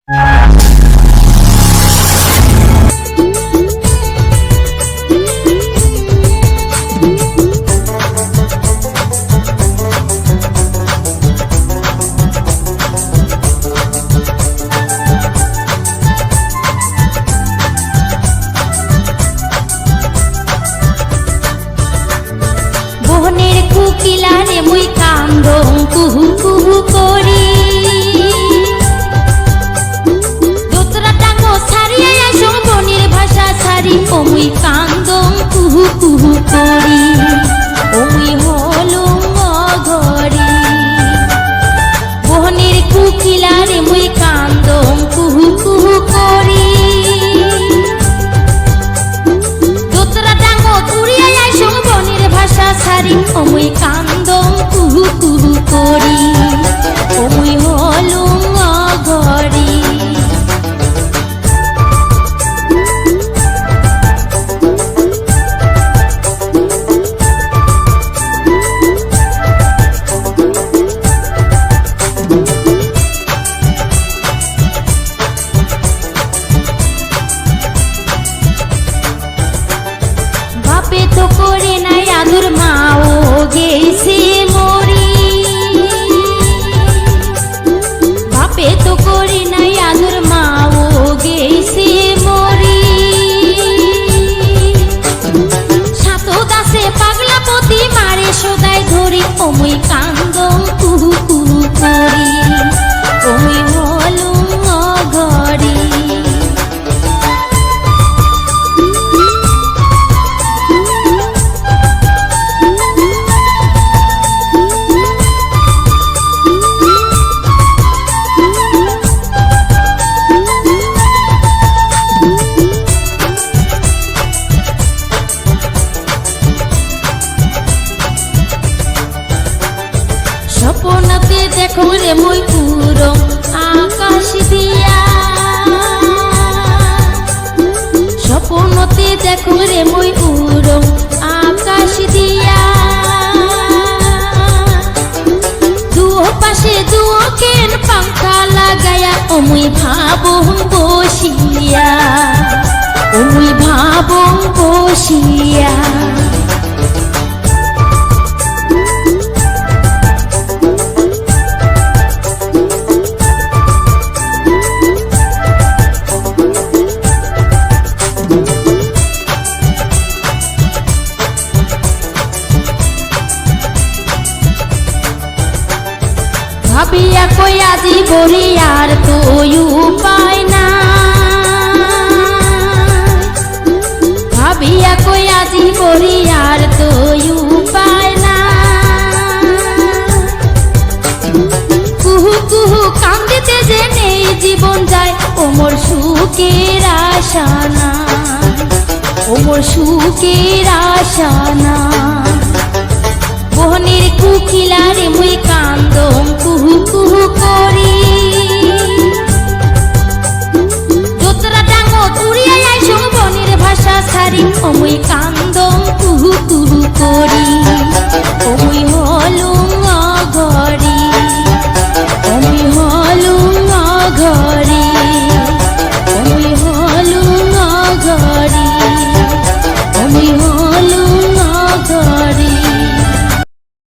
বহনের কুকিলারে মুই কান্দং কুহু কুহু করি, দোতরা টাঙ্গো ছাড়িয়ে আইসং বনের ভাষা ছাড়ি, ও মুই কান্দং কুহু কুহু করি, ও মুই হলুম অঘরি। বহনের কুকিলারে মুই কান্দং কুহু কুহু করি, দোতরা টাঙ্গো তুড়িয়ে আইসং বনের ভাষা ছাড়ি, ও মুই কান্দং কুহু কুহু করি, ও মুই হলুম অঘরি। বাপে তো করে নাই আদুর, মাও গেছে মরি, বাপে তো করে নাই আদুর, মাও গেছে মরি। সাতো দাসে পাগলা পতি মারে সদাই ধরি, ও মুই কান্দং কুহু কুহু করি, ও মুই হলুম অঘরি। স্বপ্নতে দেখো রে মুই উড়ং আকাশ দিয়া, স্বপ্নতে দেখো রে মুই উড়ং আকাশ দিয়া। দুও পাশে দুও কেন পাঙ্খা লাগায়া, ও মুই ভাবং বসিয়া, ও মুই ভাবং বসিয়া। ভাবিয়া কইয়া জীবরি আর তো উপায় না, ভাবিয়া কইয়া জীবরি আর তো উপায় না। কুহু কুহু কান্দিতে যে নেই জীবন যায়, ও মোর সুখের আশা না, ও মোর সুখের আশা না। বহনের কুকিলারে মুই